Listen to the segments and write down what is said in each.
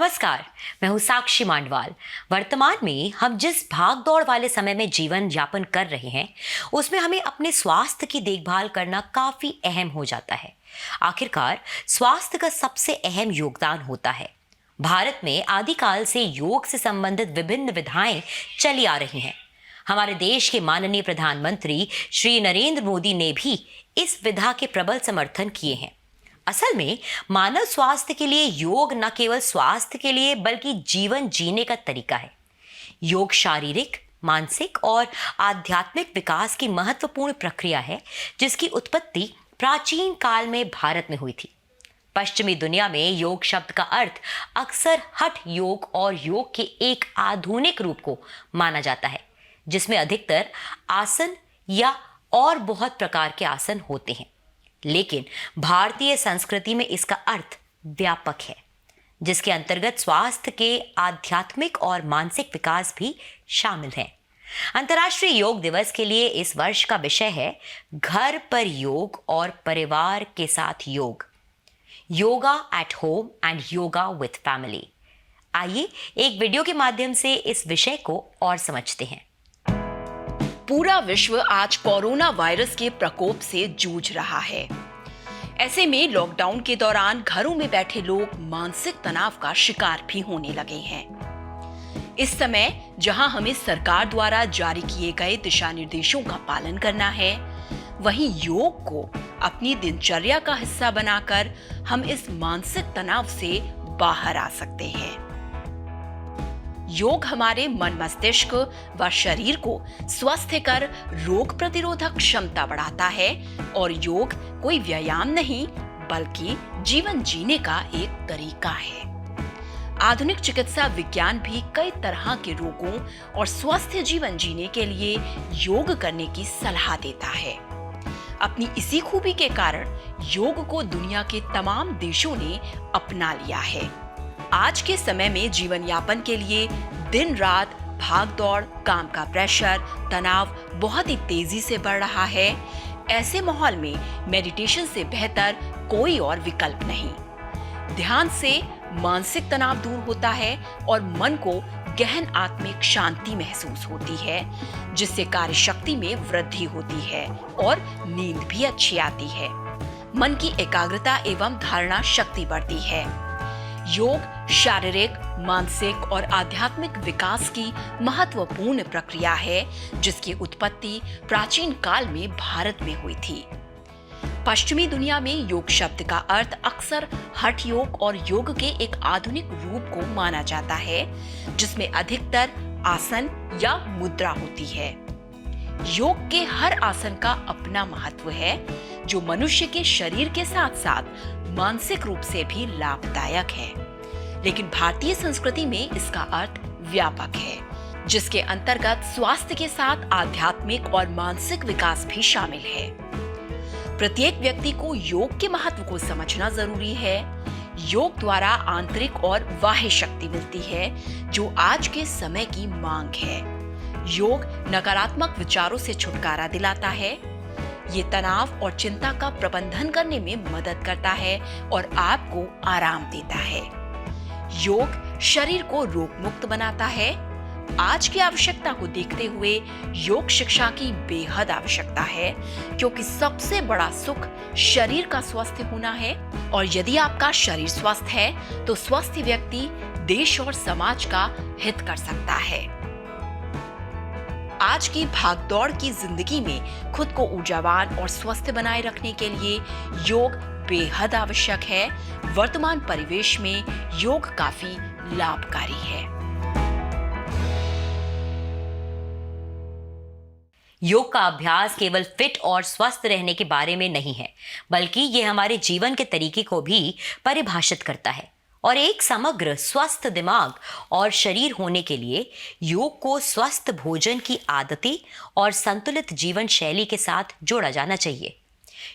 नमस्कार, मैं हूं साक्षी मांडवाल। वर्तमान में हम जिस भाग दौड़ वाले समय में जीवन यापन कर रहे हैं, उसमें हमें अपने स्वास्थ्य की देखभाल करना काफी अहम हो जाता है। आखिरकार स्वास्थ्य का सबसे अहम योगदान होता है। भारत में आदिकाल से योग से संबंधित विभिन्न विधाएं चली आ रही हैं। हमारे देश के माननीय प्रधानमंत्री श्री नरेंद्र मोदी ने भी इस विधा के प्रबल समर्थन किए हैं। असल में मानव स्वास्थ्य के लिए योग न केवल स्वास्थ्य के लिए बल्कि जीवन जीने का तरीका है। योग शारीरिक, मानसिक और आध्यात्मिक विकास की महत्वपूर्ण प्रक्रिया है, जिसकी उत्पत्ति प्राचीन काल में भारत में हुई थी। पश्चिमी दुनिया में योग शब्द का अर्थ अक्सर हठ योग और योग के एक आधुनिक रूप को माना जाता है, जिसमें अधिकतर आसन या और बहुत प्रकार के आसन होते हैं। लेकिन भारतीय संस्कृति में इसका अर्थ व्यापक है, जिसके अंतर्गत स्वास्थ्य के आध्यात्मिक और मानसिक विकास भी शामिल है। अंतर्राष्ट्रीय योग दिवस के लिए इस वर्ष का विषय है घर पर योग और परिवार के साथ योग, yoga at home and yoga with family. आइए एक वीडियो के माध्यम से इस विषय को और समझते हैं। पूरा विश्व आज कोरोना वायरस के प्रकोप से जूझ रहा है। ऐसे में लॉकडाउन के दौरान घरों में बैठे लोग मानसिक तनाव का शिकार भी होने लगे हैं। इस समय जहां हमें सरकार द्वारा जारी किए गए दिशा निर्देशों का पालन करना है, वहीं योग को अपनी दिनचर्या का हिस्सा बनाकर हम इस मानसिक तनाव से बाहर आ सकते हैं। योग हमारे मन, मस्तिष्क व शरीर को स्वस्थ कर रोग प्रतिरोधक क्षमता बढ़ाता है और योग कोई व्यायाम नहीं बल्कि जीवन जीने का एक तरीका है। आधुनिक चिकित्सा विज्ञान भी कई तरह के रोगों और स्वस्थ जीवन जीने के लिए योग करने की सलाह देता है। अपनी इसी खूबी के कारण योग को दुनिया के तमाम देशों ने अपना लिया है। आज के समय में जीवन यापन के लिए दिन रात भाग दौड़, काम का प्रेशर, तनाव बहुत ही तेजी से बढ़ रहा है। ऐसे माहौल में मेडिटेशन से बेहतर कोई और विकल्प नहीं। ध्यान से मानसिक तनाव दूर होता है और मन को गहन आत्मिक शांति महसूस होती है, जिससे कार्य शक्ति में वृद्धि होती है और नींद भी अच्छी आती है। मन की एकाग्रता एवं धारणा शक्ति बढ़ती है। योग शारीरिक, मानसिक और आध्यात्मिक विकास की महत्वपूर्ण प्रक्रिया है, जिसकी उत्पत्ति प्राचीन काल में भारत में हुई थी। पश्चिमी दुनिया में योग शब्द का अर्थ अक्सर हठ योग और योग के एक आधुनिक रूप को माना जाता है, जिसमें अधिकतर आसन या मुद्रा होती है। योग के हर आसन का अपना महत्व है, जो मनुष्य के शरीर के साथ साथ मानसिक रूप से भी लाभदायक है। लेकिन भारतीय संस्कृति में इसका अर्थ व्यापक है, जिसके अंतर्गत स्वास्थ्य के साथ आध्यात्मिक और मानसिक विकास भी शामिल है। प्रत्येक व्यक्ति को योग के महत्व को समझना जरूरी है। योग द्वारा आंतरिक और बाह्य शक्ति मिलती है, जो आज के समय की मांग है। योग नकारात्मक विचारों से छुटकारा दिलाता है। ये तनाव और चिंता का प्रबंधन करने में मदद करता है और आपको आराम देता है। योग शरीर को रोग मुक्त बनाता है। आज की आवश्यकता को देखते हुए योग शिक्षा की बेहद आवश्यकता है, क्योंकि सबसे बड़ा सुख शरीर का स्वस्थ होना है और यदि आपका शरीर स्वस्थ है तो स्वस्थ व्यक्ति देश और समाज का हित कर सकता है। आज की भागदौड़ की जिंदगी में खुद को ऊर्जावान और स्वस्थ बनाए रखने के लिए योग बेहद आवश्यक है। वर्तमान परिवेश में योग काफी लाभकारी है। योग का अभ्यास केवल फिट और स्वस्थ रहने के बारे में नहीं है, बल्कि ये हमारे जीवन के तरीके को भी परिभाषित करता है। और एक समग्र स्वस्थ दिमाग और शरीर होने के लिए योग को स्वस्थ भोजन की आदतें और संतुलित जीवन शैली के साथ जोड़ा जाना चाहिए।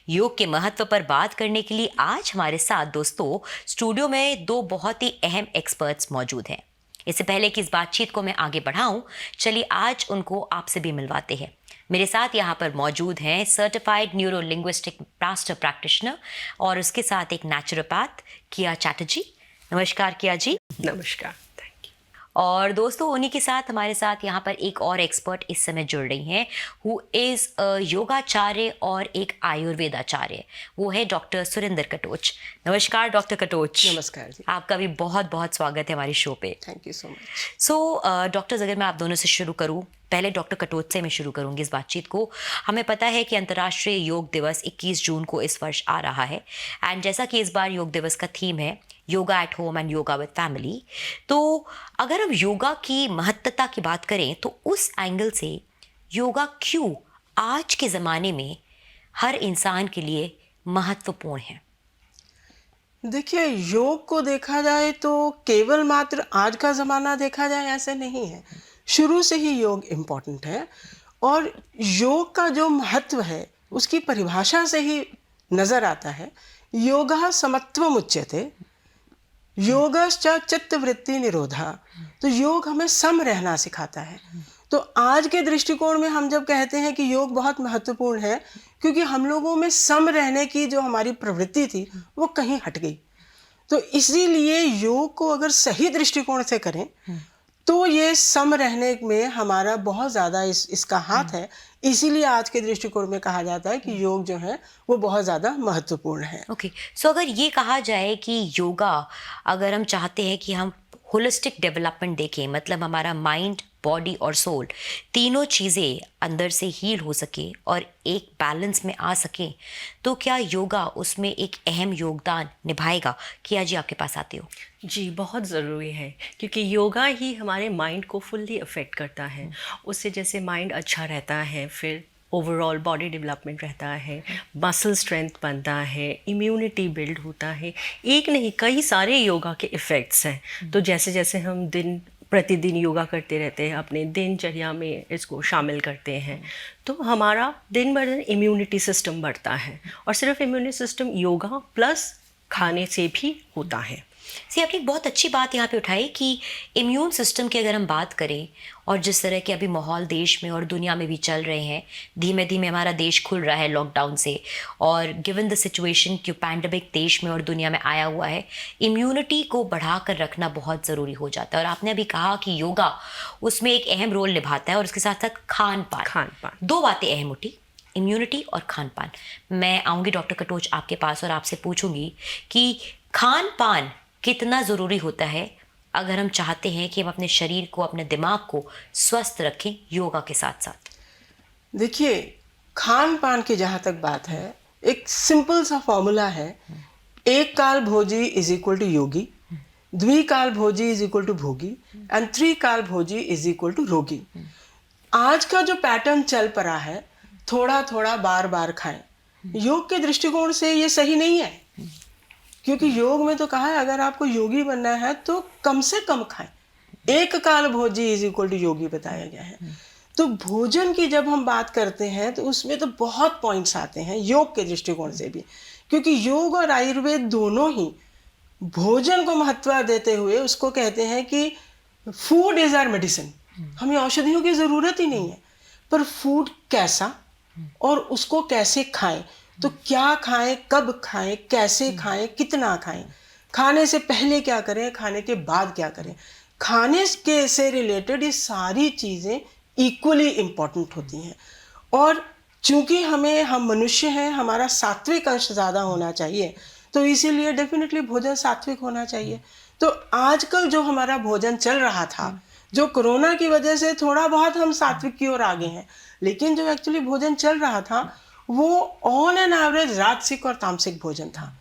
योग के महत्व पर बात करने के लिए आज हमारे साथ दोस्तों स्टूडियो में दो बहुत ही अहम एक्सपर्ट्स मौजूद हैं। इससे पहले कि इस बातचीत को मैं आगे बढ़ाऊं, चलिए आज उनको आपसे भी मिलवाते हैं। मेरे साथ यहाँ पर मौजूद हैं certified neuro linguistic master practitioner और उसके साथ एक नेचुरोपैथ किया चैटर्जी। नमस्कार किया जी। नमस्कार, थैंक यू। और दोस्तों, उन्हीं के साथ हमारे साथ यहाँ पर एक और एक्सपर्ट इस समय जुड़ रही हैं, हु इज़ योगाचार्य और एक आयुर्वेदाचार्य। वो है डॉक्टर सुरेंद्र कटोच। नमस्कार डॉक्टर कटोच। नमस्कार जी। आपका भी बहुत बहुत स्वागत है हमारे शो पे। Thank you so much. So doctors, अगर मैं आप दोनों से शुरू करूं, पहले डॉक्टर कटोच से मैं शुरू करूंगी इस बातचीत को। हमें पता है कि अंतर्राष्ट्रीय योग दिवस 21 जून को इस वर्ष आ रहा है, एंड जैसा कि इस बार योग दिवस का थीम है yoga at home and yoga with family, तो अगर हम योगा की महत्वता की बात करें तो उस एंगल से योगा क्यों आज के ज़माने में हर इंसान के लिए महत्वपूर्ण है? देखिए, योग को देखा जाए तो केवल मात्र आज का ज़माना देखा जाए ऐसे नहीं है। शुरू से ही योग इम्पोर्टेंट है, और योग का जो महत्व है उसकी परिभाषा से ही नज़र आता है। योगा समत्वम उच्यते, योगश्च चित्तवृत्ति निरोधा। तो योग हमें सम रहना सिखाता है। तो आज के दृष्टिकोण में हम जब कहते हैं कि योग बहुत महत्वपूर्ण है, क्योंकि हम लोगों में सम रहने की जो हमारी प्रवृत्ति थी वो कहीं हट गई। तो इसीलिए योग को अगर सही दृष्टिकोण से करें तो ये सम रहने में हमारा बहुत ज़्यादा इसका हाथ है। इसीलिए आज के दृष्टिकोण में कहा जाता है कि योग जो है वो बहुत ज़्यादा महत्वपूर्ण है। ओके, सो अगर ये कहा जाए कि योगा, अगर हम चाहते हैं कि हम होलिस्टिक डेवलपमेंट देखें, मतलब हमारा माइंड, बॉडी और सोल तीनों चीज़ें अंदर से हील हो सके और एक बैलेंस में आ सके, तो क्या योगा उसमें एक अहम योगदान निभाएगा? किया जी, आपके पास आते हो। जी, बहुत ज़रूरी है, क्योंकि योगा ही हमारे माइंड को फुल्ली अफेक्ट करता है। उससे जैसे माइंड अच्छा रहता है, फिर ओवरऑल बॉडी डेवलपमेंट रहता है, मसल स्ट्रेंथ बनता है, इम्यूनिटी बिल्ड होता है। एक नहीं, कई सारे योगा के इफ़ेक्ट्स हैं। तो जैसे जैसे हम प्रतिदिन योगा करते रहते हैं, अपने दिनचर्या में इसको शामिल करते हैं, तो हमारा दिन ब दिन इम्यूनिटी सिस्टम बढ़ता है। और सिर्फ इम्यूनिटी सिस्टम योगा प्लस खाने से भी होता है। सी, आपने एक बहुत अच्छी बात यहाँ पे उठाई कि इम्यून सिस्टम की अगर हम बात करें, और जिस तरह के अभी माहौल देश में और दुनिया में भी चल रहे हैं, धीमे धीमे हमारा देश खुल रहा है लॉकडाउन से, और गिवन द सिचुएशन कि पैंडमिक देश में और दुनिया में आया हुआ है, इम्यूनिटी को बढ़ा कर रखना बहुत ज़रूरी हो जाता है। और आपने अभी कहा कि योगा उसमें एक अहम रोल निभाता है, और उसके साथ साथ खान पान, दो बातें अहम उठी, इम्यूनिटी और खान पान। मैं आऊँगी डॉक्टर कटोच आपके पास और आपसे पूछूंगी कि खान पान कितना ज़रूरी होता है अगर हम चाहते हैं कि हम अपने शरीर को, अपने दिमाग को स्वस्थ रखें योगा के साथ साथ। देखिए, खान पान की जहाँ तक बात है, एक सिंपल सा फॉर्मूला है, एक काल भोजी is equal to Yogi, द्विकाल Bhoji is equal to भोगी, and Trikal Bhoji is equal to रोगी। आज का जो पैटर्न चल पड़ा है, थोड़ा थोड़ा बार बार खाएं, योग के दृष्टिकोण से ये सही नहीं है। क्योंकि योग में तो कहा है अगर आपको योगी बनना है तो कम से कम खाएं। एक काल भोजी इज इक्वल टू योगी बताया गया है। तो भोजन की जब हम बात करते हैं तो उसमें तो बहुत पॉइंट्स आते हैं योग के दृष्टिकोण से भी, क्योंकि योग और आयुर्वेद दोनों ही भोजन को महत्व देते हुए उसको कहते हैं कि फूड इज आवर मेडिसिन। हमें औषधियों की ज़रूरत ही नहीं है, पर फूड कैसा और उसको कैसे खाएं, तो क्या खाएं, कब खाएं, कैसे खाएं, कितना खाएं, खाने से पहले क्या करें, खाने के बाद क्या करें, खाने के से रिलेटेड ये सारी चीज़ें इक्वली इम्पॉर्टेंट होती हैं। और चूंकि हम मनुष्य हैं, हमारा सात्विक अंश ज़्यादा होना चाहिए, तो इसीलिए डेफिनेटली भोजन सात्विक होना चाहिए। तो आजकल जो हमारा भोजन चल रहा था, जो कोरोना की वजह से थोड़ा बहुत हम सात्विक की ओर आगे हैं, लेकिन जो एक्चुअली भोजन चल रहा था वो ऑन एन एवरेज राजसिक और तामसिक भोजन था।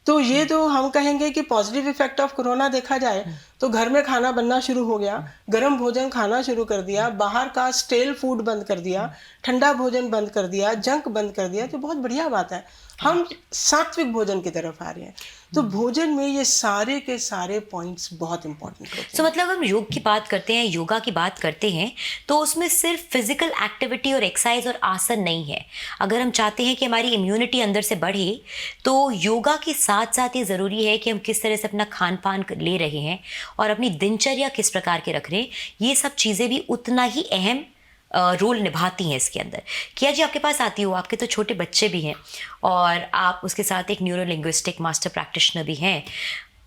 तो ये तो हम कहेंगे कि पॉजिटिव इफेक्ट ऑफ कोरोना देखा जाए तो घर में खाना बनना शुरू हो गया, गर्म भोजन खाना शुरू कर दिया, बाहर का स्टेल फूड बंद कर दिया, ठंडा भोजन बंद कर दिया, जंक बंद कर दिया, तो बहुत बढ़िया बात है, हम सात्विक भोजन की तरफ आ रहे हैं। तो भोजन में ये सारे के सारे पॉइंट्स बहुत इंपॉर्टेंट होते हैं। तो मतलब हम योग की बात करते हैं, योगा की बात करते हैं, तो उसमें सिर्फ फिजिकल एक्टिविटी और एक्सरसाइज और आसन नहीं है। अगर हम चाहते हैं कि हमारी इम्यूनिटी अंदर से बढ़े तो योगा के साथ साथ ये ज़रूरी है कि हम किस तरह से अपना खान पान ले रहे हैं और अपनी दिनचर्या किस प्रकार के रख रहे हैं, ये सब चीज़ें भी उतना ही अहम रोल निभाती हैं इसके अंदर। किया जी, आपके पास आती हो, आपके तो छोटे बच्चे भी हैं और आप उसके साथ एक न्यूरो लिंग्विस्टिक मास्टर प्रैक्टिशनर भी हैं।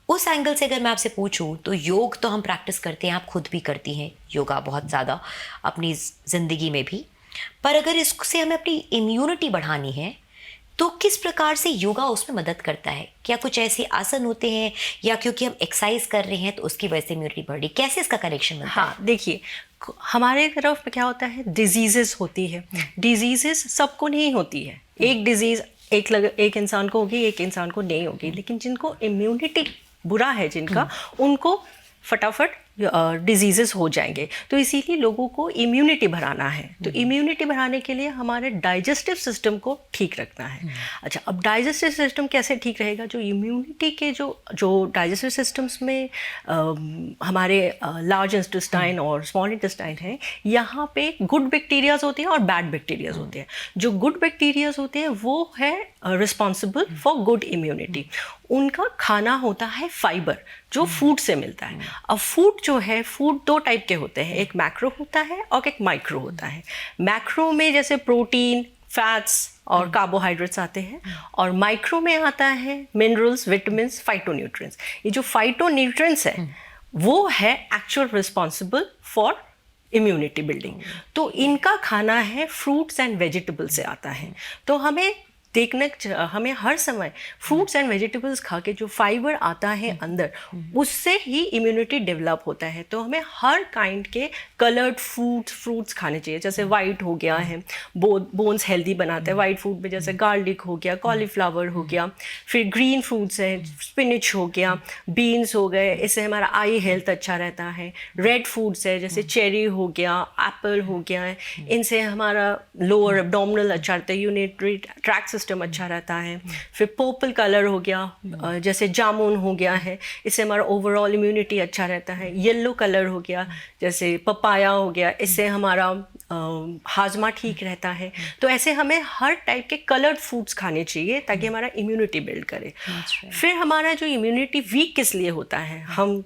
उस एंगल से अगर मैं आपसे पूछूं तो योग तो हम प्रैक्टिस करते हैं, आप खुद भी करती हैं योगा बहुत ज़्यादा अपनी ज़िंदगी में भी, पर अगर इससे हमें अपनी इम्यूनिटी बढ़ानी है तो किस प्रकार से योगा उसमें मदद करता है? क्या कुछ ऐसे आसन होते हैं या क्योंकि हम एक्सरसाइज कर रहे हैं तो उसकी वजह से इम्यूनिटी बढ़ रही, कैसे इसका कनेक्शन बनता है? हाँ, देखिए हमारे तरफ क्या होता है, डिजीजेस होती है। डिजीजेस सबको नहीं होती है, एक डिजीज एक इंसान को होगी, एक इंसान को नहीं होगी, लेकिन जिनको इम्यूनिटी बुरा है जिनका, उनको फटाफट डिजीजेस हो जाएंगे। तो इसीलिए लोगों को इम्यूनिटी बढ़ाना है। तो इम्यूनिटी बढ़ाने के लिए हमारे डाइजेस्टिव सिस्टम को ठीक रखना है। अच्छा, अब डाइजेस्टिव सिस्टम कैसे ठीक रहेगा? जो इम्यूनिटी के जो डाइजेस्टिव सिस्टम्स में हमारे लार्ज इंटेस्टाइन और स्मॉल इंटेस्टाइन है, यहाँ पे गुड बैक्टीरियाज होते हैं और बैड बैक्टीरियाज होते हैं। जो गुड बैक्टीरियाज होते हैं वो है रिस्पॉन्सिबल फॉर गुड इम्यूनिटी। उनका खाना होता है फाइबर, जो फूड से मिलता है। अब फूड जो है, फूड दो टाइप के होते हैं, एक मैक्रो होता है और एक माइक्रो होता है। मैक्रो में जैसे प्रोटीन, फैट्स और कार्बोहाइड्रेट्स आते हैं, और माइक्रो में आता है मिनरल्स, विटामिन्स, फाइटोन्यूट्रिएंट्स। ये जो फाइटोन्यूट्रिएंट्स है वो है actual responsible for immunity building. तो इनका खाना है फ्रूट्स एंड वेजिटेबल से आता है। तो हमें हर समय फ्रूट्स एंड वेजिटेबल्स खा के जो फाइबर आता है अंदर, उससे ही इम्यूनिटी डेवलप होता है। तो हमें हर काइंड के कलर्ड फ्रूट्स खाने चाहिए। जैसे वाइट हो गया है, बोन्स हेल्दी बनाता है वाइट फूड में, जैसे गार्लिक हो गया, कॉलीफ्लावर हो गया। फिर ग्रीन फ्रूट्स है, स्पिनिच हो गया, बीन्स हो गए, इससे हमारा आई हेल्थ अच्छा रहता है। रेड फूड्स है, जैसे चेरी हो गया, एप्पल हो गया है, इनसे हमारा लोअर एब्डोमिनल अच्छा रहता है, यूरिनरी ट्रैक्ट सिस्टम अच्छा रहता है। फिर पर्पल कलर हो गया, जैसे जामुन हो गया है, इससे हमारा ओवरऑल इम्यूनिटी अच्छा रहता है। येलो कलर हो गया, जैसे पपाया हो गया, इससे हमारा हाजमा ठीक रहता है। तो ऐसे हमें हर टाइप के कलर्ड फूड्स खाने चाहिए ताकि हमारा इम्यूनिटी बिल्ड करे। फिर हमारा जो इम्यूनिटी वीक किस लिए होता है, हम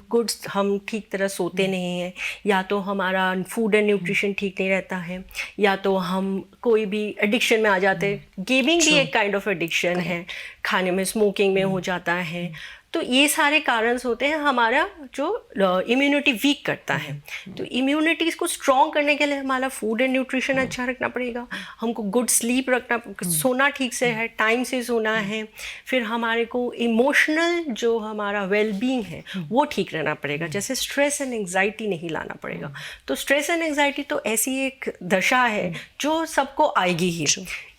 ठीक तरह सोते नहीं हैं, या तो हमारा फूड एंड न्यूट्रिशन ठीक नहीं रहता है, या तो हम कोई भी एडिक्शन में आ जाते हैं। गेमिंग भी एक काइंड ऑफ एडिक्शन है, खाने में, स्मोकिंग में हो जाता है। तो ये सारे कारण होते हैं हमारा जो इम्यूनिटी वीक करता है। तो इम्यूनिटी को स्ट्रॉन्ग करने के लिए हमारा फूड एंड न्यूट्रिशन अच्छा रखना पड़ेगा, हमको गुड स्लीप रखना, सोना ठीक से है, टाइम से सोना है। फिर हमारे को इमोशनल जो हमारा वेलबींग है वो ठीक रहना पड़ेगा, जैसे स्ट्रेस एंड एंग्जाइटी नहीं लाना पड़ेगा। तो स्ट्रेस एंड एंग्जाइटी तो ऐसी एक दशा है जो सबको आएगी ही।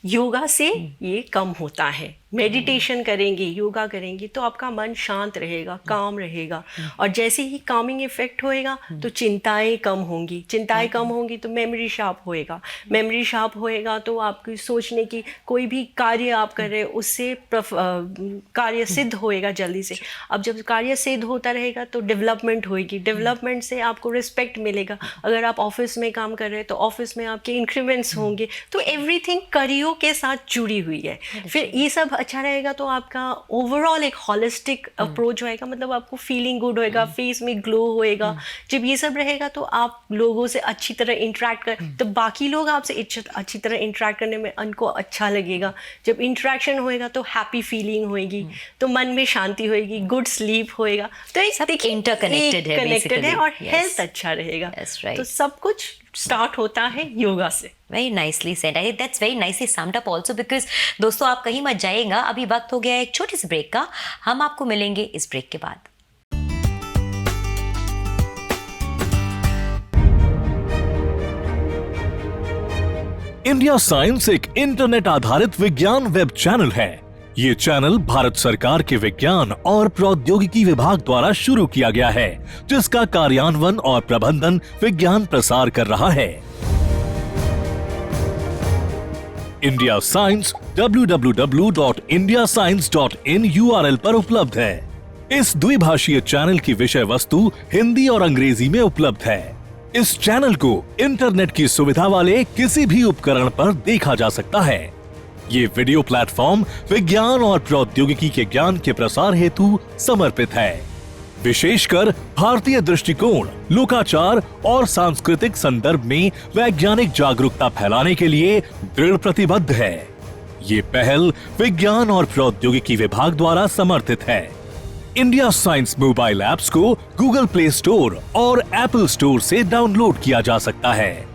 योगा से ये कम होता है। मेडिटेशन करेंगे, योगा करेंगे तो आपका मन शांत रहेगा, काम रहेगा, और जैसे ही कामिंग इफेक्ट होएगा तो चिंताएं कम होंगी। चिंताएं कम होंगी तो मेमोरी शार्प होएगा, मेमोरी शार्प होएगा तो आपकी सोचने की कोई भी कार्य आप कर रहे हैं उससे कार्य सिद्ध होएगा जल्दी से। अब जब कार्य सिद्ध होता रहेगा तो डेवलपमेंट होएगी, डेवलपमेंट से आपको रिस्पेक्ट मिलेगा। अगर आप ऑफिस में काम कर रहे हैं तो ऑफिस में आपके इंक्रीमेंट्स होंगे। तो एवरीथिंग करियर के साथ जुड़ी हुई है। फिर ये सब अच्छा रहेगा तो आपका ओवरऑल एक हॉलिस्टिक अप्रोच होएगा, मतलब आपको फीलिंग गुड होएगा, फेस में ग्लो होएगा। जब ये सब रहेगा तो आप लोगों से अच्छी तरह इंटरेक्ट कर, तो बाकी लोग आपसे अच्छी तरह इंटरेक्ट करने में उनको अच्छा लगेगा। जब इंटरेक्शन होएगा तो हैप्पी फीलिंग होएगी, तो मन में शांति होएगी, गुड स्लीप होएगा। तो एक इंटरकनेक्टेड है और हेल्थ अच्छा रहेगा। तो सब कुछ स्टार्ट होता है योगा से। Very nicely said, I that's very nicely summed up also, because दोस्तों आप कहीं मत जाइएगा, अभी वक्त हो गया है एक छोटे से ब्रेक का। हम आपको मिलेंगे इस ब्रेक के बाद। इंडिया साइंस एक इंटरनेट आधारित विज्ञान वेब चैनल है। ये चैनल भारत सरकार के विज्ञान और प्रौद्योगिकी विभाग द्वारा शुरू किया गया है, जिसका कार्यान्वयन और प्रबंधन विज्ञान प्रसार कर रहा है। इंडिया साइंस www.indiascience.in URL पर उपलब्ध है। इस द्विभाषीय चैनल की विषय वस्तु हिंदी और अंग्रेजी में उपलब्ध है। इस चैनल को इंटरनेट की सुविधा वाले किसी भी उपकरण पर देखा जा सकता है। ये वीडियो प्लेटफॉर्म विज्ञान और प्रौद्योगिकी के ज्ञान के प्रसार हेतु समर्पित है। विशेषकर भारतीय दृष्टिकोण, लोकाचार और सांस्कृतिक संदर्भ में वैज्ञानिक जागरूकता फैलाने के लिए दृढ़ प्रतिबद्ध है। ये पहल विज्ञान और प्रौद्योगिकी विभाग द्वारा समर्थित है। इंडिया साइंस मोबाइल ऐप्स को गूगल प्ले स्टोर और एप्पल स्टोर से डाउनलोड किया जा सकता है।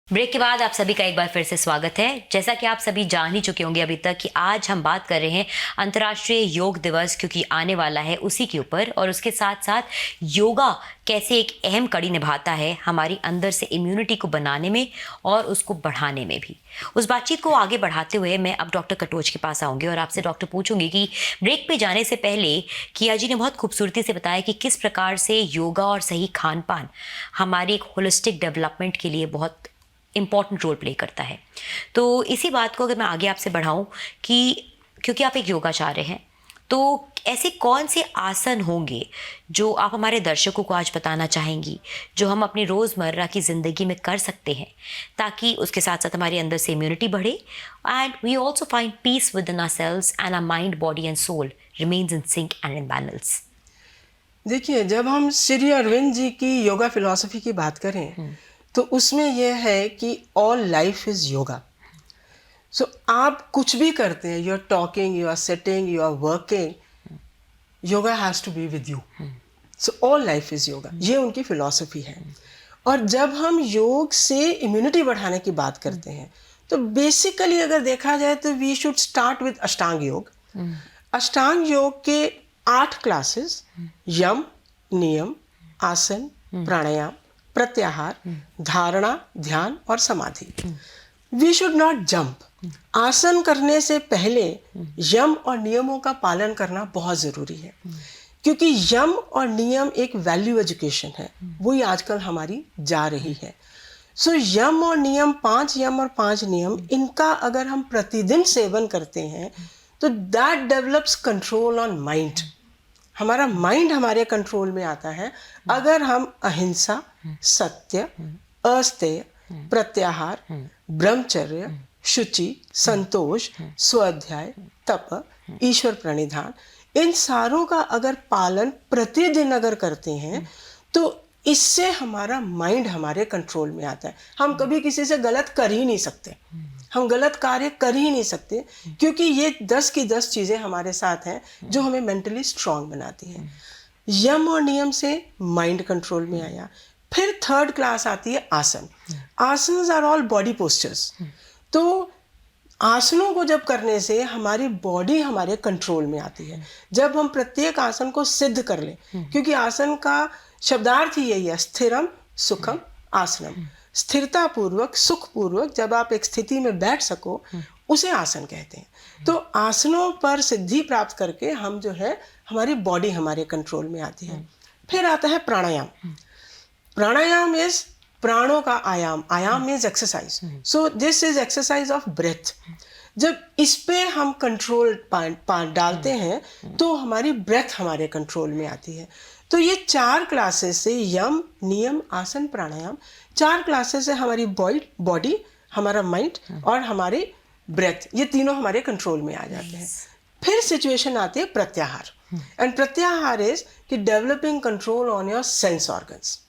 ब्रेक के बाद आप सभी का एक बार फिर से स्वागत है। जैसा कि आप सभी जान ही चुके होंगे अभी तक कि आज हम बात कर रहे हैं अंतर्राष्ट्रीय योग दिवस, क्योंकि आने वाला है उसी के ऊपर, और उसके साथ साथ योगा कैसे एक अहम कड़ी निभाता है हमारी अंदर से इम्यूनिटी को बनाने में और उसको बढ़ाने में भी। उस बातचीत को आगे बढ़ाते हुए मैं अब डॉक्टर कटोच के पास आऊँगी और आपसे डॉक्टर पूछूंगी कि ब्रेक पे जाने से पहले किया जी ने बहुत खूबसूरती से बताया कि किस प्रकार से योगा और सही खान पान हमारी एक होलिस्टिक डेवलपमेंट के लिए बहुत इम्पॉर्टेंट रोल प्ले करता है। तो इसी बात को अगर मैं आगे आपसे बढ़ाऊं कि क्योंकि आप एक योगाचार्य हैं, तो ऐसे कौन से आसन होंगे जो आप हमारे दर्शकों को आज बताना चाहेंगी, जो हम अपनी रोज़मर्रा की ज़िंदगी में कर सकते हैं ताकि उसके साथ साथ हमारे अंदर से इम्यूनिटी बढ़े and we also find peace within ourselves and our mind, body and soul remains in sync and in balance. देखिए, जब हम श्री अरविंद जी की योगा फिलॉसफी की बात करें तो उसमें यह है कि all life is yoga. So आप कुछ भी करते हैं, you are talking, you are sitting, you are working, yoga has to be with you. So all life is yoga, ये उनकी फिलॉसफी है। और जब हम योग से इम्यूनिटी बढ़ाने की बात करते हैं तो बेसिकली अगर देखा जाए तो वी शुड स्टार्ट विद अष्टांग योग। अष्टांग योग के 8 क्लासेस, यम, नियम, आसन, प्राणायाम, प्रत्याहार, धारणा, ध्यान और समाधि। We should not jump. आसन करने से पहले यम और नियमों का पालन करना बहुत ज़रूरी है, क्योंकि यम और नियम एक वैल्यू एजुकेशन है, वही आजकल हमारी जा रही है। सो यम और नियम, 5 यम और 5 नियम, इनका अगर हम प्रतिदिन सेवन करते हैं तो that develops control on mind. हमारा माइंड हमारे कंट्रोल में आता है अगर हम अहिंसा, सत्य, अस्तेय, प्रत्याहार, ब्रह्मचर्य, शुचि, संतोष, स्वाध्याय, तप, ईश्वर प्रणिधान, इन सारों का अगर पालन प्रतिदिन अगर करते हैं तो इससे हमारा माइंड हमारे कंट्रोल में आता है। हम कभी किसी से गलत कर ही नहीं सकते, हम गलत कार्य कर ही नहीं सकते, क्योंकि ये 10 की 10 चीज़ें हमारे साथ हैं जो हमें मेंटली स्ट्रांग बनाती हैं। यम और नियम से माइंड कंट्रोल में आया। फिर 3rd क्लास आती है आसन। Asanas are all body postures. तो आसनों को जब करने से हमारी बॉडी हमारे कंट्रोल में आती है। जब हम प्रत्येक आसन को सिद्ध कर लें, क्योंकि आसन का शब्दार्थ ही यही है, स्थिरम सुखम आसनम। स्थिरता पूर्वक, सुख पूर्वक जब आप एक स्थिति में बैठ सको, उसे आसन कहते हैं। तो आसनों पर सिद्धि प्राप्त करके हम जो है हमारी बॉडी हमारे कंट्रोल में आती है। फिर आता है प्राणायाम। प्राणायाम इज प्राणों का आयाम। आयाम means exercise. So this is exercise of breath. जब इस पे हम कंट्रोल डालते हैं तो हमारी ब्रेथ हमारे कंट्रोल में आती है। तो ये 4 क्लासेस से, यम, नियम, आसन, प्राणायाम, 4 क्लासेस से हमारी बॉडी, हमारा माइंड और हमारी ब्रेथ, ये तीनों हमारे कंट्रोल में आ जाते हैं। फिर सिचुएशन आती है प्रत्याहार। एंड प्रत्याहार इज कि developing control on your sense organs.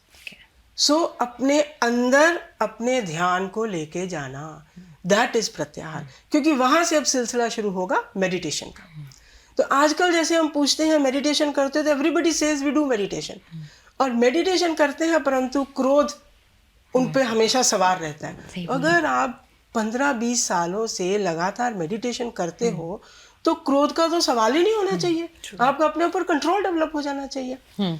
So अपने अंदर अपने ध्यान को लेके जाना, दैट इज प्रत्याहार। क्योंकि वहां से अब सिलसिला शुरू होगा मेडिटेशन का। तो आजकल जैसे हम पूछते हैं मेडिटेशन करते हो तो everybody says we do meditation, और मेडिटेशन करते हैं परंतु क्रोध उन पे हमेशा सवार रहता है। अगर आप 15-20 सालों से लगातार मेडिटेशन करते हो तो क्रोध का तो सवाल ही नहीं होना चाहिए, आपका अपने ऊपर कंट्रोल डेवलप हो जाना चाहिए।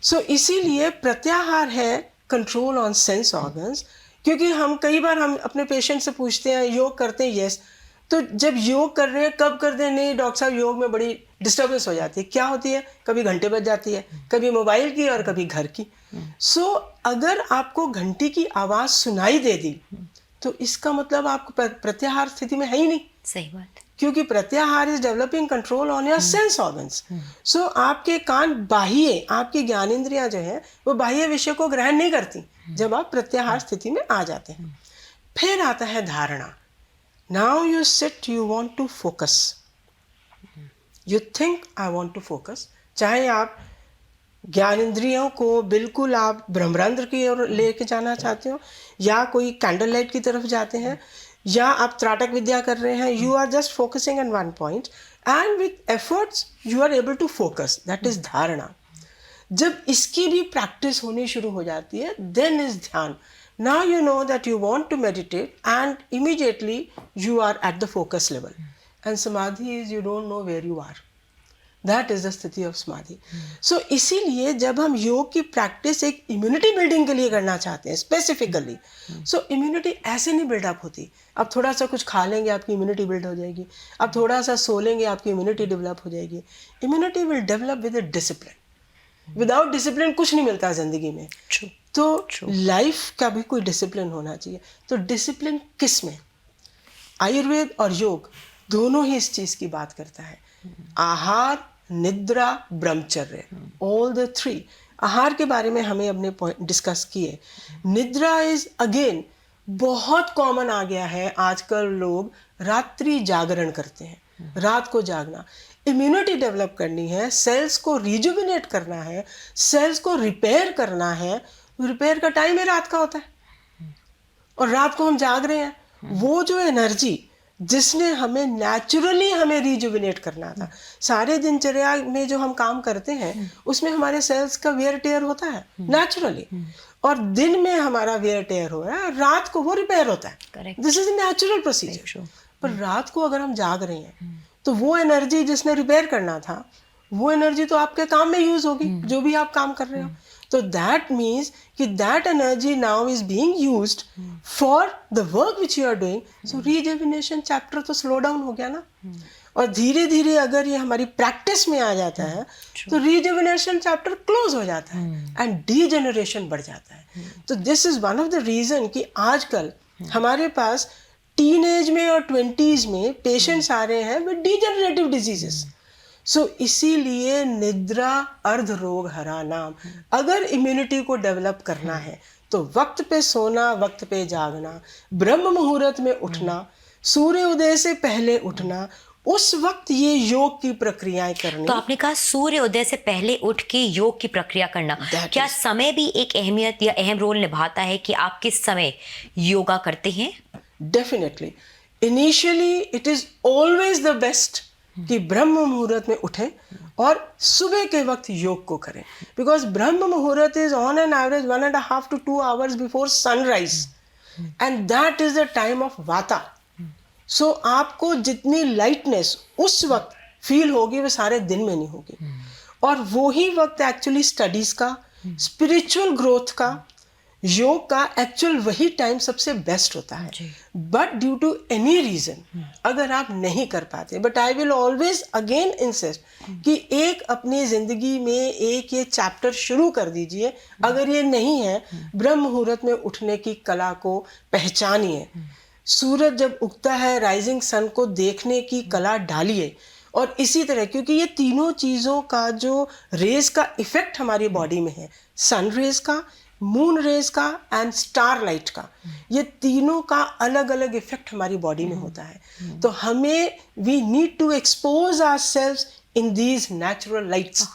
सो इसीलिए प्रत्याहार है कंट्रोल ऑन सेंस ऑर्गन्स। क्योंकि हम कई बार हम अपने पेशेंट से पूछते हैं योग करते हैं, यस, तो जब योग कर रहे हैं कब करते हैं, नहीं डॉक्टर साहब योग में बड़ी डिस्टर्बेंस हो जाती है। क्या होती है, कभी घंटे बज जाती है, कभी मोबाइल की और कभी घर की। सो अगर आपको घंटी की आवाज़ सुनाई दे दी तो इसका मतलब आपको प्रत्याहार स्थिति में है ही नहीं। सही बात। क्योंकि pratyahara is developing control on your sense organs. So आपके कान बाह्य, आपकी ज्ञानेंद्रियां जो है वो बाह्य विषय को ग्रहण नहीं करती जब आप प्रत्याहार स्थिति में आ जाते हैं। फिर आता है धारणा। Now you sit, you want to focus, you think I want to focus. चाहे आप ज्ञान इंद्रियों को बिल्कुल आप ब्रह्मरंध्र की ओर लेके जाना चाहते हो, या कोई कैंडल लाइट की तरफ जाते हैं, या आप त्राटक विद्या कर रहे हैं, you are just focusing on one point and with efforts you are able to focus, that is dharana. जब इसकी भी प्रैक्टिस होनी शुरू हो जाती है, देन इज ध्यान। Now you know that you want to meditate and immediately you are at the focus level. And samadhi is you don't know where you are. That is the स्थिति of samadhi. So इसीलिए जब हम योग की practice एक immunity building के लिए करना चाहते हैं स्पेसिफिकली, सो इम्यूनिटी ऐसे नहीं बिल्डअप होती। अब थोड़ा सा कुछ खा लेंगे आपकी इम्यूनिटी बिल्ड हो जाएगी, अब थोड़ा सा सो लेंगे आपकी इम्यूनिटी डेवलप हो जाएगी। Immunity will develop with a discipline. Without discipline कुछ नहीं मिलता ज़िंदगी में। तो लाइफ का भी कोई डिसिप्लिन होना चाहिए। तो डिसिप्लिन किस में? आयुर्वेद और योग दोनों ही इस चीज़ की बात करता है। आहार, निद्रा, ब्रह्मचर्य, ऑल द थ्री। आहार के बारे में हमें अपने पॉइंट डिस्कस किए। निद्रा इज अगेन बहुत कॉमन आ गया है आजकल, लोग रात्रि जागरण करते हैं, रात को जागना। इम्यूनिटी डेवलप करनी है, सेल्स को रिजुविनेट करना है, सेल्स को रिपेयर करना है। रिपेयर का टाइम है रात का होता है, और रात को हम जाग रहे हैं। वो जो एनर्जी जिसने हमें नेचुरली हमें रिजुविनेट करना था, सारे दिनचर्या में जो हम काम करते हैं उसमें हमारे सेल्स का वेयर टेयर होता है नेचुरली, और दिन में हमारा वेयर टेयर हो रहा है, रात को वो रिपेयर होता है। This is natural procedure. पर रात को अगर हम जाग रहे हैं तो वो एनर्जी जिसने रिपेयर करना था, वो एनर्जी तो आपके काम में यूज होगी, जो भी आप काम कर रहे हो। तो दैट मीन्स कि that energy now is being used for the work which you are doing. So rejuvenation chapter तो स्लो डाउन हो गया ना। और धीरे धीरे अगर ये हमारी प्रैक्टिस में आ जाता है तो रीजेविनेशन चैप्टर क्लोज हो जाता है एंड डीजेनरेशन बढ़ जाता है। तो this is one of the reason कि आजकल हमारे पास टीन एज में और 20s में पेशेंट्स आ रहे हैं विद डीजेनरेटिव डिजीजेस। सो इसीलिए निद्रा अर्ध रोग हरा नाम। अगर इम्यूनिटी को डेवलप करना है तो वक्त पे सोना, वक्त पे जागना, ब्रह्म मुहूर्त में उठना, सूर्य उदय से पहले उठना, उस वक्त ये योग की प्रक्रियाएं करनी। तो आपने कहा सूर्य उदय से पहले उठ के योग की प्रक्रिया करना, क्या समय भी एक अहमियत या अहम रोल निभाता है कि आप किस समय योगा करते हैं? Definitely initially it is always the best कि ब्रह्म मुहूर्त में उठें और सुबह के वक्त योग को करें, बिकॉज ब्रह्म मुहूर्त is on an average 1.5 to 2 hours before sunrise, and that is the time of वाता। सो आपको जितनी लाइटनेस उस वक्त फील होगी वो सारे दिन में नहीं होगी। और वो ही वक्त एक्चुअली स्टडीज का, स्पिरिचुअल ग्रोथ का, योग का एक्चुअल वही टाइम सबसे बेस्ट होता है। But due to any reason अगर आप नहीं कर पाते, but I will always again insist कि एक अपनी जिंदगी में एक ये चैप्टर शुरू कर दीजिए। अगर ये नहीं है, ब्रह्म मुहूर्त में उठने की कला को पहचानिए। सूरज जब उगता है, राइजिंग सन को देखने की कला डालिए। और इसी तरह, क्योंकि ये तीनों चीज़ों का जो रेज का इफेक्ट हमारी बॉडी में है, सन रेज का, मून रेज का एंड स्टार लाइट का, ये तीनों का अलग अलग इफेक्ट हमारी बॉडी में होता है। तो हमें we need to expose ourselves in these natural lights.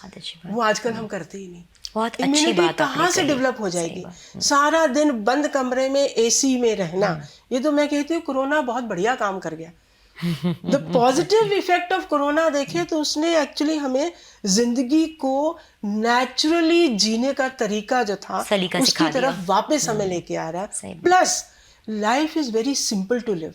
वो आजकल हम करते ही नहीं। बहुत अच्छी इम्यूनिटी बात कहाँ से डेवलप हो जाएगी? सारा दिन बंद कमरे में एसी में रहना, ये तो मैं कहती हूँ कोरोना बहुत बढ़िया काम कर गया। The positive effect of corona देखें तो उसने एक्चुअली हमें जिंदगी को नेचुरली जीने का तरीका जो था उसकी तरफ वापस हमें लेके आ रहा है। Plus life is very simple to live,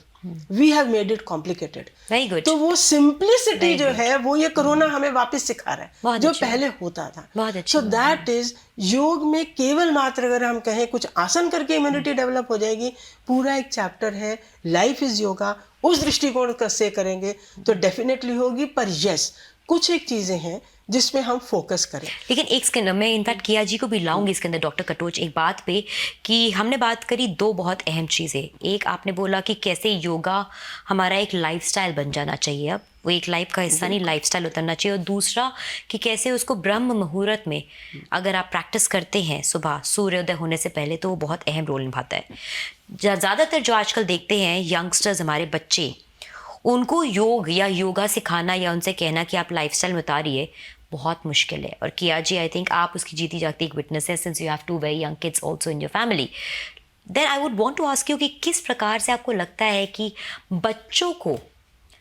we have made it complicated. Very good. तो वो सिंप्लिसिटी जो है वो ये कोरोना हमें वापस सिखा रहा है, जो पहले होता था। सो दैट इज योग में केवल मात्र अगर हम कहें कुछ आसन करके इम्यूनिटी डेवलप हो जाएगी, पूरा एक चैप्टर है लाइफ इज योगा। उस दृष्टिकोण से करेंगे तो डेफिनेटली होगी। पर यस, कुछ एक चीजें हैं जिसमें हम फोकस करें। लेकिन एक इसके अंदर मैं इनफैक्ट किया जी को भी लाऊंगी इसके अंदर, डॉक्टर कटोच, एक बात पे कि हमने बात करी दो बहुत अहम चीज़ें। एक आपने बोला कि कैसे योगा हमारा एक लाइफस्टाइल बन जाना चाहिए, अब वो एक लाइफ का हिस्सा नहीं, लाइफस्टाइल उतरना चाहिए। और दूसरा कि कैसे उसको ब्रह्म मुहूर्त में अगर आप प्रैक्टिस करते हैं सुबह सूर्योदय होने से पहले, तो वो बहुत अहम रोल निभाता है। ज़्यादातर जो आजकल देखते हैं यंगस्टर्स, हमारे बच्चे, उनको योग या योगा सिखाना या उनसे कहना कि आप लाइफस्टाइल में उतारिए बहुत मुश्किल है। और किया जी, आई थिंक आप उसकी जीती जागती एक विटनेस है, since you have 2 very young kids also in your family. Then I would want to ask you कि किस प्रकार से आपको लगता है कि बच्चों को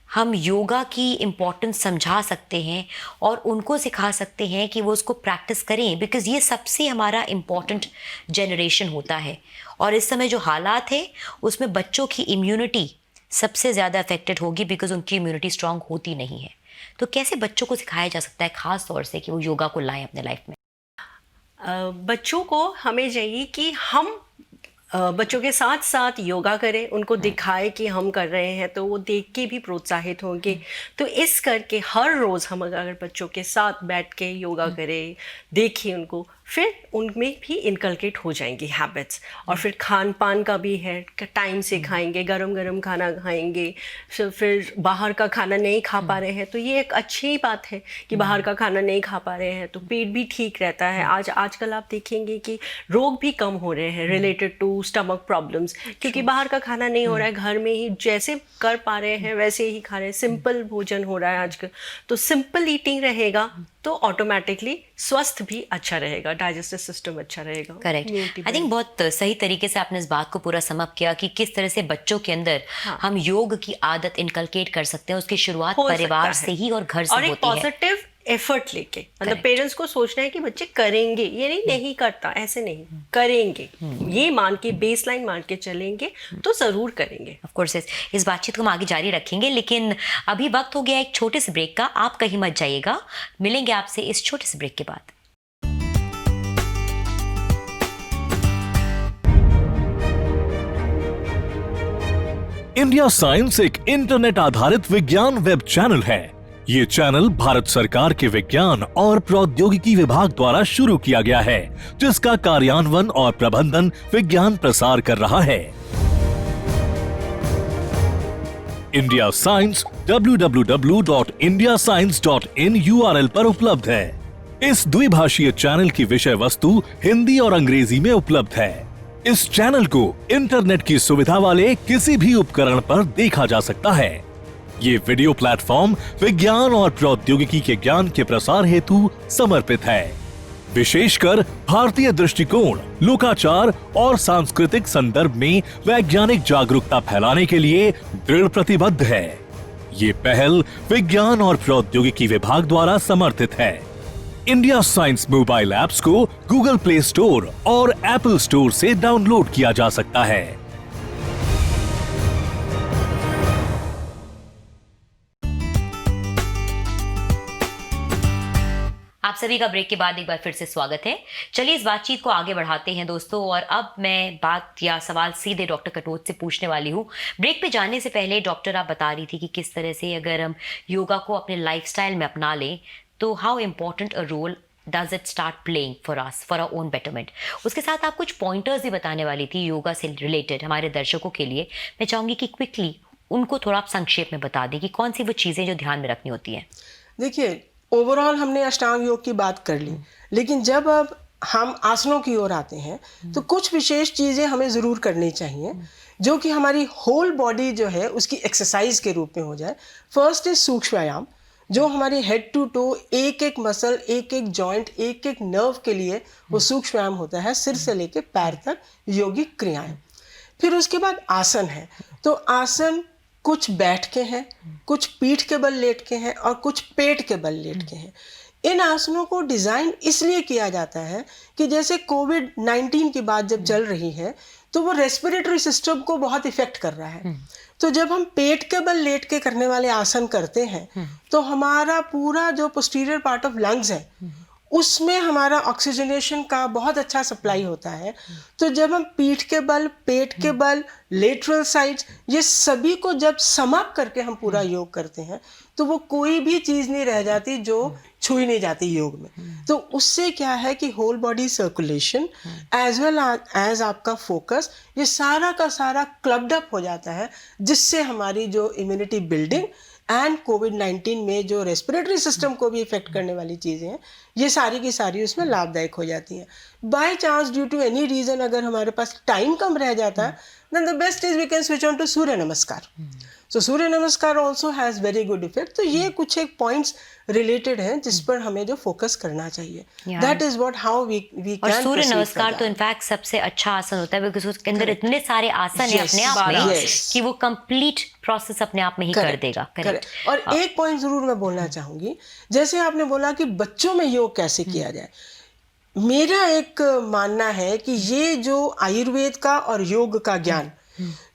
हम योगा की इम्पोर्टेंस समझा सकते हैं और उनको सिखा सकते हैं कि वो उसको प्रैक्टिस करें, बिकॉज़ ये सबसे हमारा इम्पॉर्टेंट जनरेशन होता है। और इस समय जो हालात है उसमें बच्चों की इम्यूनिटी सबसे ज़्यादा अफेक्टेड होगी, बिकॉज़ उनकी इम्यूनिटी स्ट्रांग होती नहीं है। तो कैसे बच्चों को सिखाया जा सकता है ख़ास तौर से कि वो योगा को लाएं अपने लाइफ में? बच्चों को हमें चाहिए कि हम बच्चों के साथ साथ योगा करें, उनको दिखाए कि हम कर रहे हैं, तो वो देख के भी प्रोत्साहित होंगे। तो इस करके हर रोज़ हम अगर बच्चों के साथ बैठ के योगा करें, देखिए उनको, फिर उनमें भी इनकलकेट हो जाएंगी हैबिट्स। और फिर खान पान का भी है, टाइम से खाएंगे, गरम गरम खाना खाएंगे। फिर बाहर का खाना नहीं खा पा रहे हैं तो ये एक अच्छी बात है कि बाहर का खाना नहीं खा पा रहे हैं, तो पेट भी ठीक रहता है। आजकल आप देखेंगे कि रोग भी कम हो रहे हैं रिलेटेड टू स्टमक प्रॉब्लम्स, क्योंकि बाहर का खाना नहीं हो रहा है, घर में ही जैसे कर पा रहे हैं वैसे ही खा रहे हैं, सिंपल भोजन हो रहा है आजकल। तो सिंपल ईटिंग रहेगा तो ऑटोमेटिकली स्वस्थ भी अच्छा रहेगा, डाइजेस्टिव सिस्टम अच्छा रहेगा। करेक्ट। आई थिंक बहुत सही तरीके से आपने इस बात को पूरा सम अप किया कि किस तरह से बच्चों के अंदर हम योग की आदत इनकलकेट कर सकते हैं। उसकी शुरुआत परिवार से ही और घर से और एक होती है। पॉजिटिव एफर्ट लेके, मतलब पेरेंट्स को सोचना है कि बच्चे करेंगे, ये नहीं करता, ऐसे नहीं करेंगे, ये मान के बेसलाइन मान के चलेंगे तो जरूर करेंगे। ऑफ कोर्स इस बातचीत को हम आगे जारी रखेंगे, लेकिन अभी वक्त हो गया एक छोटे से ब्रेक का। आप कहीं मत जाइएगा, मिलेंगे आपसे इस छोटे से ब्रेक के बाद। इंडिया साइंस एक इंटरनेट आधारित विज्ञान वेब चैनल है। ये चैनल भारत सरकार के विज्ञान और प्रौद्योगिकी विभाग द्वारा शुरू किया गया है, जिसका कार्यान्वयन और प्रबंधन विज्ञान प्रसार कर रहा है। इंडिया साइंस www.indiascience.in URL पर उपलब्ध है। इस द्विभाषीय चैनल की विषय वस्तु हिंदी और अंग्रेजी में उपलब्ध है। इस चैनल को इंटरनेट की सुविधा वाले किसी भी उपकरण पर देखा जा सकता है। ये वीडियो प्लेटफॉर्म विज्ञान और प्रौद्योगिकी के ज्ञान के प्रसार हेतु समर्पित है। विशेषकर भारतीय दृष्टिकोण, लोकाचार और सांस्कृतिक संदर्भ में वैज्ञानिक जागरूकता फैलाने के लिए दृढ़ प्रतिबद्ध है। ये पहल विज्ञान और प्रौद्योगिकी विभाग द्वारा समर्थित है। इंडिया साइंस मोबाइल ऐप्स को गूगल प्ले स्टोर और एप्पल स्टोर से डाउनलोड किया जा सकता है। आप सभी का ब्रेक के बाद एक बार फिर से स्वागत है। चलिए इस बातचीत को आगे बढ़ाते हैं दोस्तों, और अब मैं बात या सवाल सीधे डॉक्टर कटोच से पूछने वाली हूँ। ब्रेक पे जाने से पहले डॉक्टर आप बता रही थी कि किस तरह से अगर हम योगा को अपने लाइफस्टाइल में अपना लें तो how important a role does it start playing for us, for our own betterment. उसके साथ आप कुछ पॉइंटर्स भी बताने वाली थी योगा से रिलेटेड हमारे दर्शकों के लिए। मैं चाहूँगी कि क्विकली उनको थोड़ा आप संक्षेप में बता दें कि कौन सी वो चीज़ें जो ध्यान में रखनी होती हैं। देखिए, ओवरऑल हमने अष्टांग योग की बात कर ली, लेकिन जब अब हम आसनों की ओर आते हैं तो कुछ विशेष चीज़ें हमें ज़रूर करनी चाहिए जो कि हमारी होल बॉडी जो है उसकी एक्सरसाइज के रूप में हो जाए। फर्स्ट इज सूक्ष्म व्यायाम, जो हमारी हेड टू टो, एक एक मसल, एक एक जॉइंट, एक एक नर्व के लिए वो सूक्ष्म व्यायाम होता है, सिर से लेके पैर तक यौगिक क्रियाएं। फिर उसके बाद आसन है, तो आसन कुछ बैठ के हैं, कुछ पीठ के बल लेट के हैं और कुछ पेट के बल लेट के हैं। इन आसनों को डिज़ाइन इसलिए किया जाता है कि जैसे कोविड-19 की बात जब चल रही है तो वो रेस्पिरेटरी सिस्टम को बहुत इफेक्ट कर रहा है। तो जब हम पेट के बल लेट के करने वाले आसन करते हैं तो हमारा पूरा जो पोस्टीरियर पार्ट ऑफ लंग्स है उसमें हमारा ऑक्सीजनेशन का बहुत अच्छा सप्लाई होता है। तो जब हम पीठ के बल, पेट के बल, लेटरल साइड्स, ये सभी को जब समाप्त करके हम पूरा योग करते हैं तो वो कोई भी चीज़ नहीं रह जाती जो छुई नहीं जाती योग में। तो उससे क्या है कि whole body circulation as well as आपका फोकस, ये सारा का सारा क्लब्ड अप हो जाता है, जिससे हमारी जो इम्यूनिटी बिल्डिंग एंड कोविड-19 में जो रेस्पिरेटरी सिस्टम को भी इफेक्ट करने वाली चीज़ें हैं, ये सारी की सारी उसमें लाभदायक हो जाती हैं। By chance due to any reason अगर हमारे पास टाइम कम रह जाता है then the best is we can switch on to Surya Namaskar. So Surya Namaskar also has very good effect. तो ये कुछ एक points related हैं जिस पर हमें जो focus करना चाहिए. Yeah. That is what how we और can सूर्य proceed नमस्कार for तो that. इनफैक्ट सबसे अच्छा आसन होता है बिकॉज उसके अंदर इतने सारे आसन है Yes, अपने आप में yes. कि वो कंप्लीट प्रोसेस अपने आप में ही कर Correct, देगा. correct. और एक पॉइंट जरूर मैं बोलना चाहूंगी, जैसे आपने बोला कि बच्चों में योग कैसे किया जाए. मेरा एक मानना है कि ये जो आयुर्वेद का और योग का ज्ञान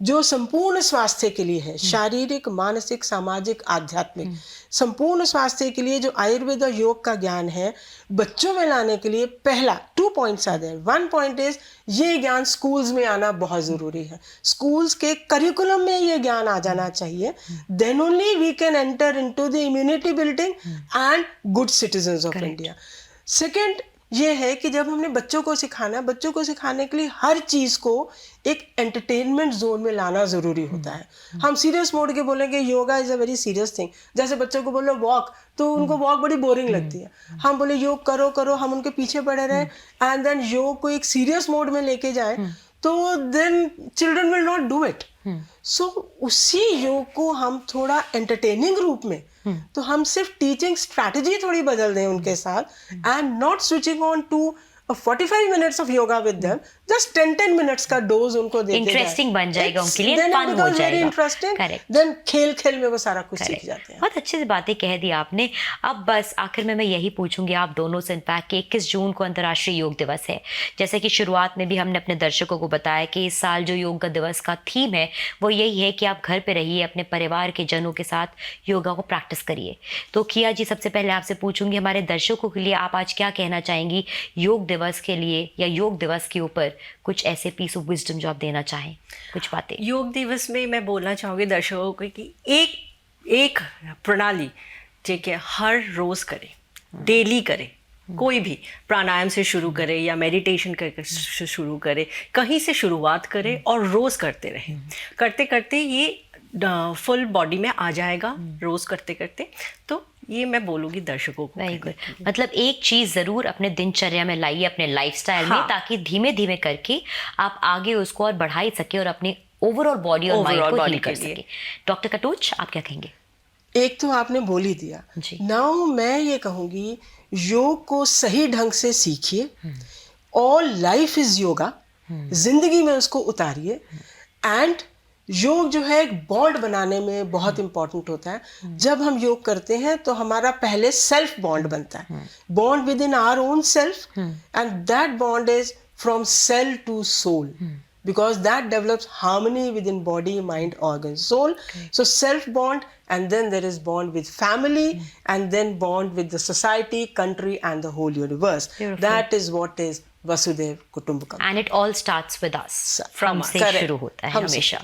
जो संपूर्ण स्वास्थ्य के लिए है, शारीरिक, मानसिक, सामाजिक, आध्यात्मिक, संपूर्ण स्वास्थ्य के लिए जो आयुर्वेद और योग का ज्ञान है, बच्चों में लाने के लिए पहला 2 पॉइंट्स आते हैं. 1 पॉइंट इज ये ज्ञान स्कूल्स में आना बहुत ज़रूरी है. स्कूल्स के करिकुलम में ये ज्ञान आ जाना चाहिए. Then only we can enter into the immunity building and good citizens of India. Second ये है कि जब हमने बच्चों को सिखाना, बच्चों को सिखाने के लिए हर चीज़ को एक एंटरटेनमेंट जोन में लाना ज़रूरी होता है. हम सीरियस मोड के बोलेंगे yoga is a very serious thing. जैसे बच्चों को बोलो वॉक, तो उनको वॉक बड़ी बोरिंग लगती है. हम बोले योग करो करो, हम उनके पीछे पड़े रहें एंड देन योग को एक सीरियस मोड में लेके जाएं, तो then children will not do it. So उसी योग को हम थोड़ा एंटरटेनिंग रूप में, तो हम सिर्फ टीचिंग स्ट्रैटेजी थोड़ी बदल दें उनके साथ and not switching on to 45 minutes of yoga with them, just 10 minutes का डोज उनको देते जाएं. इंटरेस्टिंग बन जाएगा उनके लिए, Then it फन हो becomes very जाएगा. interesting. Correct. Then खेल खेल में वो सारा कुछ सीख Correct. जाते हैं. बहुत अच्छी सी बातें कह दी आपने. अब बस आखिर में मैं यही पूछूंगी आप दोनों से इनफैक्ट कि 21 जून को अंतर्राष्ट्रीय योग दिवस है. जैसे कि शुरुआत में भी हमने अपने दर्शकों को बताया कि इस साल जो योग दिवस का थीम है वो यही है कि आप घर पे रहिए, अपने परिवार के जनों के साथ योगा को प्रैक्टिस करिए. तो किया जी, सबसे पहले आपसे पूछूंगी हमारे दर्शकों के लिए आप आज क्या कहना चाहेंगी योग दिवस के लिए या योग दिवस के ऊपर, कुछ ऐसे पीस ऑफ विजडम जो आप देना चाहें, कुछ बातें. योग दिवस में मैं बोलना चाहूँगी दर्शकों को कि एक प्रणाली जो कि हर रोज़ करें, डेली करें. कोई भी प्राणायाम से शुरू करे या मेडिटेशन करके शुरू करे, कहीं से शुरुआत करे और रोज़ करते रहें. करते करते ये फुल बॉडी में आ जाएगा रोज़ करते करते. तो ये मैं बोलूँगी दर्शकों को. Very good. मतलब एक चीज़ ज़रूर अपने दिनचर्या में लाइए, अपने लाइफस्टाइल में, ताकि धीमे धीमे करके आप आगे उसको और बढ़ा ही सके और अपने ओवरऑल बॉडी और माइंड को हील कर सके. डॉक्टर कटोच, आप क्या कहेंगे? एक तो आपने बोल ही दिया. जी. नाउ मैं ये कहूँगी योग को सही ढंग से सीखिए. All life is yoga. जिंदगी में उसको उतारिए. एंड योग जो है एक बॉन्ड बनाने में बहुत इंपॉर्टेंट होता है. जब हम योग करते हैं तो हमारा पहले सेल्फ बॉन्ड बनता है, bond within our own self, and that bond is from cell to soul, because that develops harmony within body, mind, organ, soul. So self bond, and then there is bond with family, and then bond with the society, country, and the whole universe. Beautiful. That is what is Vasudev Kutumbakam. And it all starts with us. From से Correct. शुरू होता है हमसे हमेशा.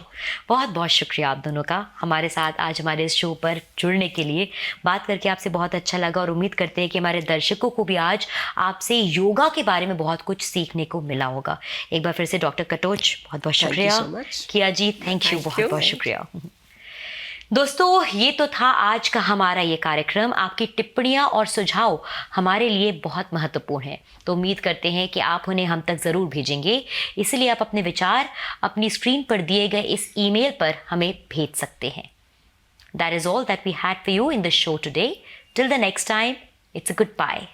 बहुत बहुत शुक्रिया आप दोनों का हमारे साथ आज हमारे इस शो पर जुड़ने के लिए. बात करके आपसे बहुत अच्छा लगा और उम्मीद करते हैं कि हमारे दर्शकों को भी आज आपसे योगा के बारे में बहुत कुछ सीखने को मिला होगा. एक बार फिर से डॉक्टर कटोच बहुत बहुत Thank you शुक्रिया. so much. किया जी, थैंक यू, Thank बहुत you. बहुत शुक्रिया. दोस्तों, ये तो था आज का हमारा ये कार्यक्रम. आपकी टिप्पणियां और सुझाव हमारे लिए बहुत महत्वपूर्ण है, तो उम्मीद करते हैं कि आप उन्हें हम तक ज़रूर भेजेंगे. इसलिए आप अपने विचार अपनी स्क्रीन पर दिए गए इस ईमेल पर हमें भेज सकते हैं. That is all that we had for you in the show today. Till the next time, it's a good bye.